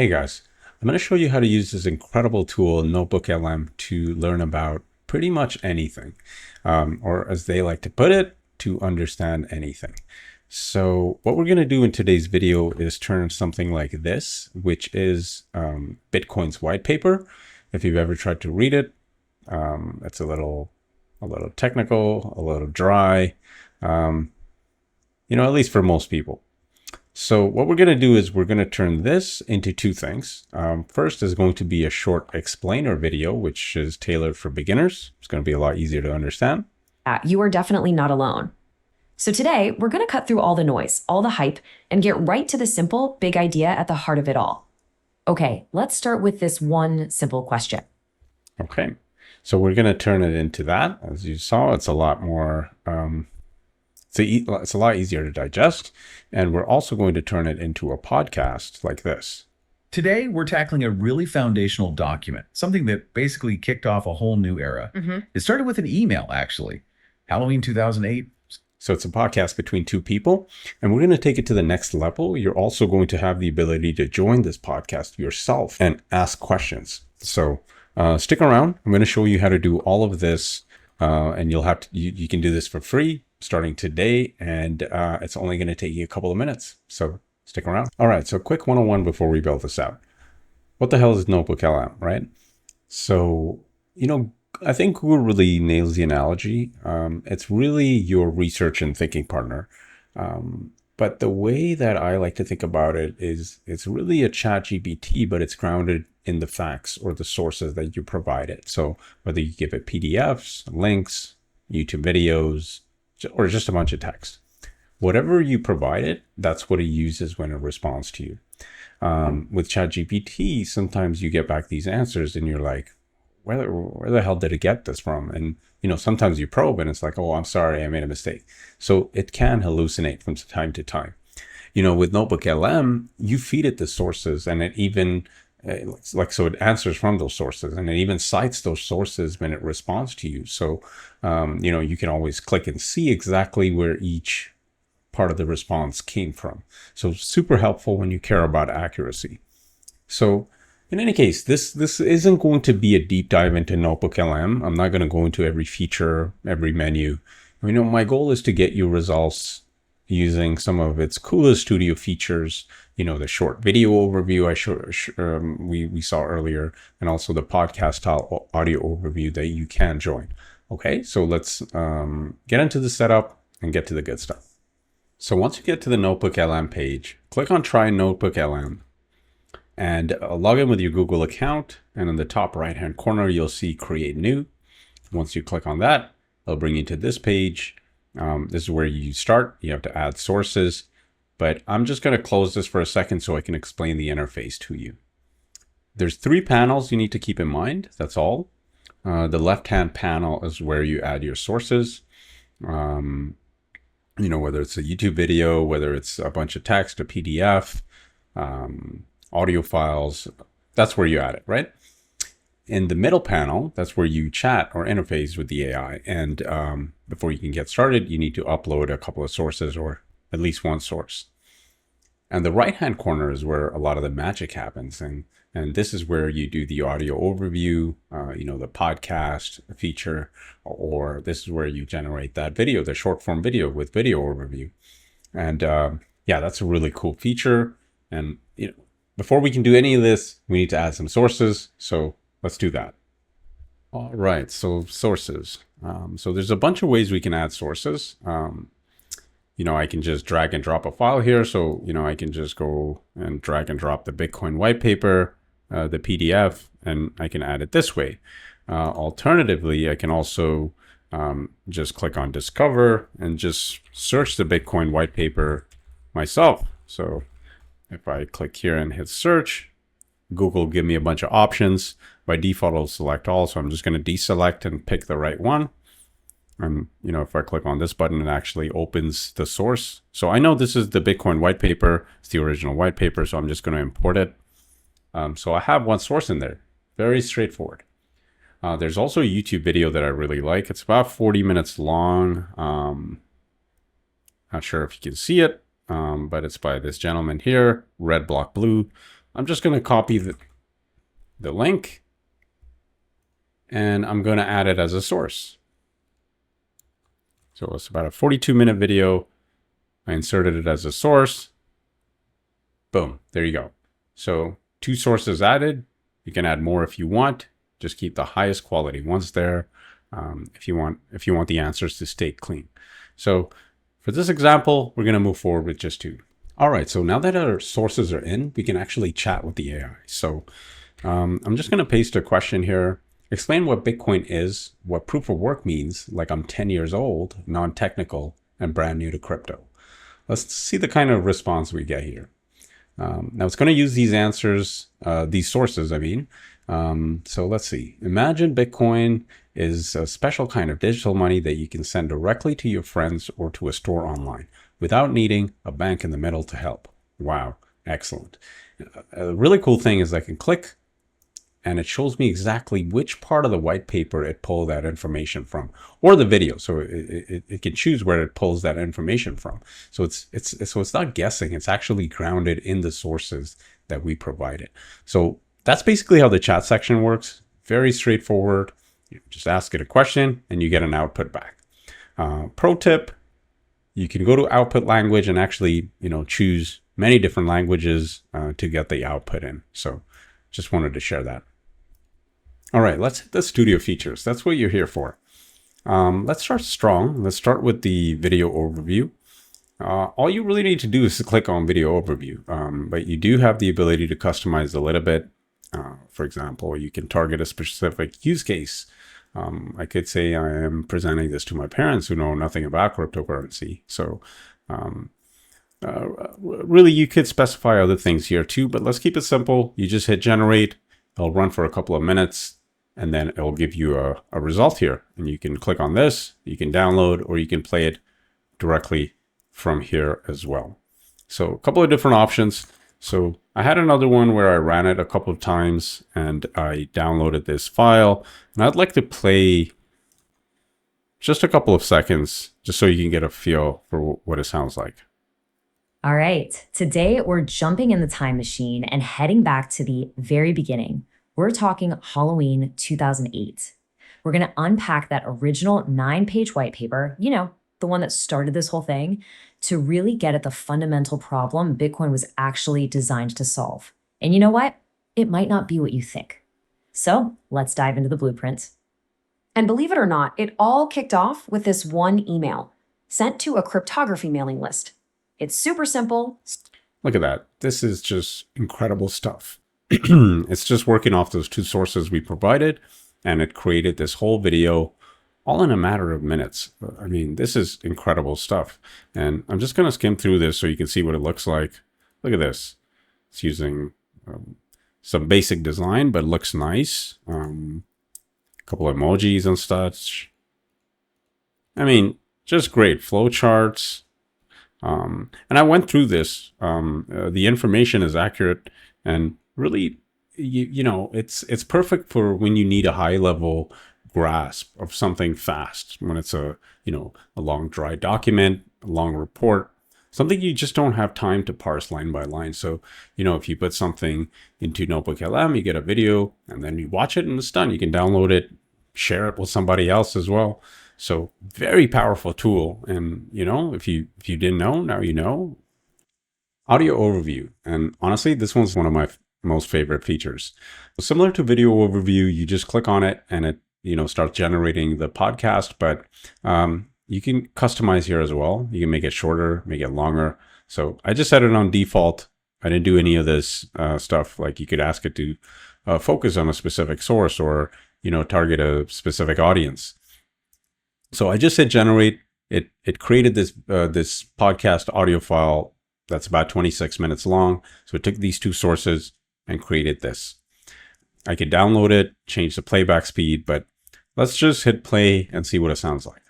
Hey guys, I'm going to show you how to use this incredible tool, NotebookLM, to learn about pretty much anything, or as they like to put it, to understand anything. So what we're going to do in today's video is turn something like this, which is Bitcoin's white paper. If you've ever tried to read it, it's a little technical, a little dry, at least for most people. So what we're going to do is we're going to turn this into two things. First is going to be a short explainer video, which is tailored for beginners. It's going to be a lot easier to understand. You are definitely not alone. So today, we're going to cut through all the noise, all the hype, and get right to the simple, big idea at the heart of it all. Okay, let's start with this one simple question. Okay, so we're going to turn it into that. As you saw, it's a lot more... It's a lot easier to digest, and we're also going to turn it into a podcast like this. Today, we're tackling a really foundational document, something that basically kicked off a whole new era. It started with an email, actually. Halloween 2008. So it's a podcast between two people, and we're going to take it to the next level. You're also going to have the ability to join this podcast yourself and ask questions. So stick around. I'm going to show you how to do all of this, and you can do this for free starting today, and it's only going to take you a couple of minutes. So stick around. All right, so quick 101 before we build this out. What the hell is NotebookLM, right? So, I think Google really nails the analogy. It's really your research and thinking partner. But the way that I like to think about it is it's really a ChatGPT, but it's grounded in the facts or the sources that you provide it. So whether you give it PDFs, links, YouTube videos, or just a bunch of text, whatever you provide it, that's what it uses when it responds to you. With ChatGPT, sometimes you get back these answers and you're like, where the hell did it get this from? And, sometimes you probe and it's like, oh, I'm sorry, I made a mistake. So it can hallucinate from time to time. With NotebookLM, you feed it the sources, and it even, so it answers from those sources, and it even cites those sources when it responds to you. So, you can always click and see exactly where each part of the response came from. So super helpful when you care about accuracy. So in any case, this isn't going to be a deep dive into NotebookLM. I'm not going to go into every feature, every menu. My goal is to get you results using some of its coolest studio features, the short video overview we saw earlier, and also the podcast style audio overview that you can join. Okay, so let's get into the setup and get to the good stuff. So once you get to the NotebookLM page, click on Try NotebookLM and log in with your Google account. And in the top right-hand corner, you'll see Create New. Once you click on that, it'll bring you to this page. This is where you start. You have to add sources, but I'm just going to close this for a second so I can explain the interface to you. There's 3 panels you need to keep in mind. That's all. The left-hand panel is where you add your sources. Whether it's a YouTube video, whether it's a bunch of text, a PDF, audio files, that's where you add it, right? In the middle panel, that's where you chat or interface with the AI. And before you can get started, you need to upload a couple of sources or at least one source. And the right-hand corner is where a lot of the magic happens. And this is where you do the audio overview, the podcast feature, or this is where you generate that video, the short form video with video overview. And that's a really cool feature. And before we can do any of this, we need to add some sources. So let's do that. All right, so sources. So there's a bunch of ways we can add sources. I can just drag and drop a file here. So, I can just go and drag and drop the Bitcoin white paper, the PDF, and I can add it this way. Alternatively, I can also just click on Discover and just search the Bitcoin white paper myself. So if I click here and hit search, Google will give me a bunch of options. By default, it'll select all. So I'm just going to deselect and pick the right one. And, if I click on this button, it actually opens the source. So I know this is the Bitcoin white paper. It's the original white paper. So I'm just going to import it. So I have one source in there. Very straightforward. There's also a YouTube video that I really like. It's about 40 minutes long. Not sure if you can see it. But it's by this gentleman here, Red Block Blue. I'm just going to copy the link, and I'm going to add it as a source. So it's about a 42-minute video. I inserted it as a source. Boom, there you go. So 2 sources added. You can add more if you want. Just keep the highest quality ones there if you want the answers to stay clean. So for this example, we're going to move forward with just 2. All right, so now that our sources are in, we can actually chat with the AI. So I'm just going to paste a question here. Explain what Bitcoin is, what proof of work means, like I'm 10 years old, non-technical, and brand new to crypto. Let's see the kind of response we get here. Now it's going to use these answers, these sources, I mean. So let's see. Imagine Bitcoin is a special kind of digital money that you can send directly to your friends or to a store online without needing a bank in the middle to help. Wow, excellent. A really cool thing is I can click and it shows me exactly which part of the white paper it pulled that information from, or the video. So it can choose where it pulls that information from. So it's not guessing. It's actually grounded in the sources that we provided. So that's basically how the chat section works. Very straightforward. You just ask it a question and you get an output back. Pro tip: you can go to output language and actually choose many different languages to get the output in. So just wanted to share that. All right, let's hit the studio features. That's what you're here for. Let's start strong. Let's start with the video overview. All you really need to do is to click on video overview, but you do have the ability to customize a little bit. For example, you can target a specific use case. I could say I am presenting this to my parents who know nothing about cryptocurrency. So really, you could specify other things here too, but let's keep it simple. You just hit generate. It'll run for a couple of minutes, and then it'll give you a result here. And you can click on this, you can download, or you can play it directly from here as well. So a couple of different options. So I had another one where I ran it a couple of times and I downloaded this file, and I'd like to play just a couple of seconds just so you can get a feel for what it sounds like. All right, today we're jumping in the time machine and heading back to the very beginning. We're talking Halloween 2008. We're going to unpack that original 9-page white paper, the one that started this whole thing, to really get at the fundamental problem Bitcoin was actually designed to solve. And you know what? It might not be what you think. So let's dive into the blueprint. And believe it or not, it all kicked off with this one email sent to a cryptography mailing list. It's super simple. Look at that. This is just incredible stuff. It's just working off those 2 sources we provided, and it created this whole video all in a matter of minutes. I mean, this is incredible stuff. And I'm just going to skim through this so you can see what it looks like. Look at this. It's using some basic design, but looks nice. A couple of emojis and such. I mean, just great flowcharts. And I went through this. The information is accurate, and really, it's perfect for when you need a high level grasp of something fast, when it's a long dry document, a long report, something you just don't have time to parse line by line. So, if you put something into NotebookLM, you get a video and then you watch it and it's done. You can download it, share it with somebody else as well. So very powerful tool. And, if you didn't know, now you know. Audio overview. And honestly, this one's one of my most favorite features. Similar to video overview, you just click on it and it, starts generating the podcast, but you can customize here as well. You can make it shorter, make it longer. So I just set it on default. I didn't do any of this stuff. Like you could ask it to focus on a specific source or, target a specific audience. So I just hit generate. It created this this podcast audio file that's about 26 minutes long. So it took these 2 sources and created this. I could download it, change the playback speed, but let's just hit play and see what it sounds like.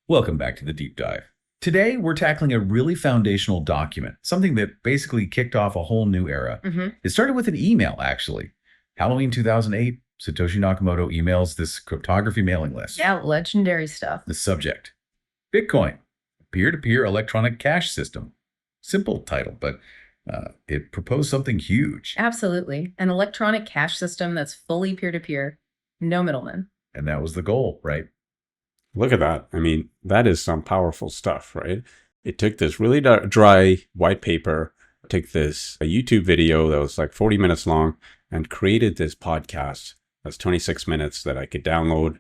Welcome back to the deep dive. Today, we're tackling a really foundational document, something that basically kicked off a whole new era. It started with an email, actually. Halloween 2008, Satoshi Nakamoto emails this cryptography mailing list. Yeah, legendary stuff. The subject: Bitcoin, peer-to-peer electronic cash system. Simple title, but It proposed something huge, Absolutely. An electronic cash system that's fully peer-to-peer, no middleman. and that was the goal, right? Look at that. I mean, that is some powerful stuff, right? It took this really dry white paper, took this a YouTube video that was like 40 minutes long, and created this podcast that's 26 minutes that I could download,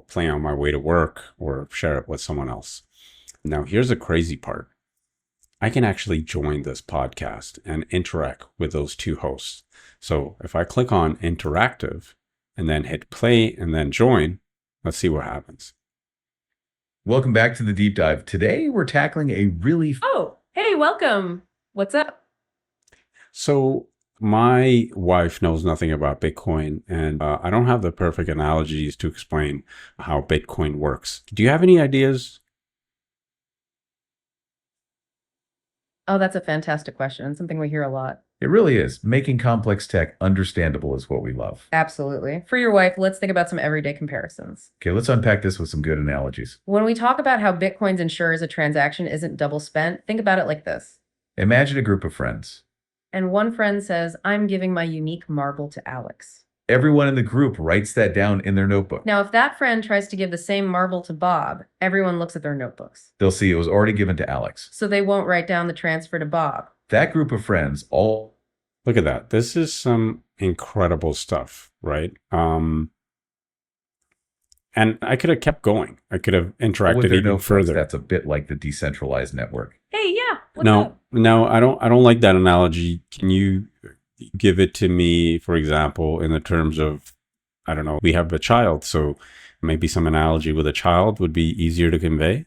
play on my way to work or share it with someone else. Now, here's the crazy part. I can actually join this podcast and interact with those two hosts. So if I click on interactive and then hit play and then join, let's see what happens. Welcome back to the deep dive. Today, we're tackling a really Oh, hey, welcome. What's up? So my wife knows nothing about Bitcoin, and I don't have the perfect analogies to explain how Bitcoin works. Do you have any ideas? Oh, that's a fantastic question. Something we hear a lot. It really is. Making complex tech understandable is what we love. Absolutely. For your wife, let's think about some everyday comparisons. Okay, let's unpack this with some good analogies. When we talk about how Bitcoins ensures a transaction isn't double spent, think about it like this. Imagine a group of friends. And one friend says, I'm giving my unique marble to Alex. Everyone in the group writes that down in their notebook. Now, if that friend tries to give the same marble to Bob, everyone looks at their notebooks. They'll see it was already given to Alex. So they won't write down the transfer to Bob. That group of friends all... Look at that. This is some incredible stuff, right? And I could have kept going. I could have interacted with their even notebooks, further. That's a bit like the decentralized network. Hey, yeah. What's No, up? no, I don't like that analogy. Can you give it to me, for example, in the terms of, I don't know, we have a child, so maybe some analogy with a child would be easier to convey?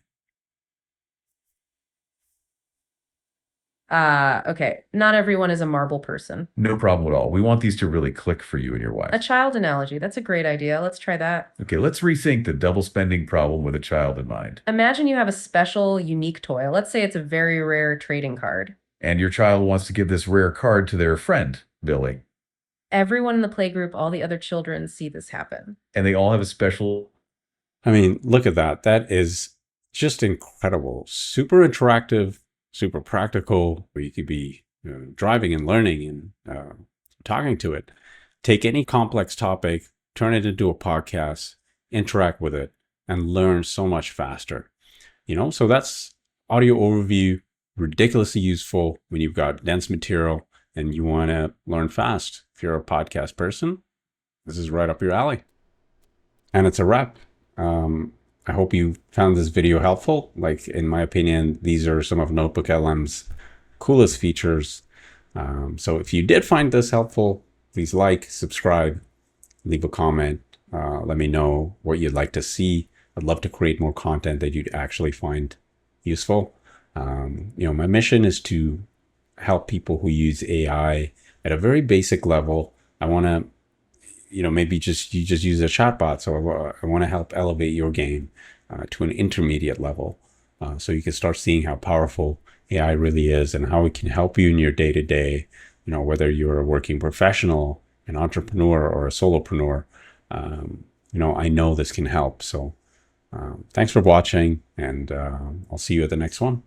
Okay. Not everyone is a marble person. No problem at all. We want these to really click for you and your A wife. child analogy. That's a great idea. Let's try that. Okay, let's rethink the double spending problem with a child in mind. Imagine you have a special, unique toy. Let's say it's a very rare trading card. And your child wants to give this rare card to their friend, Billy. Everyone in the playgroup, all the other children see this happen. And they all have a special... I mean, look at that. That is just incredible. Super interactive, super practical. You could be driving and learning and talking to it. Take any complex topic, turn it into a podcast, interact with it, and learn so much faster. So that's audio overview, ridiculously useful when you've got dense material and you want to learn fast. If you're a podcast person, this is right up your alley. And it's a wrap. I hope you found this video helpful. Like, in my opinion, these are some of NotebookLM's coolest features. So if you did find this helpful, please like, subscribe, leave a comment. Let me know what you'd like to see. I'd love to create more content that you'd actually find useful. My mission is to help people who use AI at a very basic level. I want to maybe you just use a chatbot. So I want to help elevate your game to an intermediate level, so you can start seeing how powerful AI really is and how it can help you in your day-to-day, whether you're a working professional, an entrepreneur, or a solopreneur. I know this can help. So thanks for watching, and I'll see you at the next one.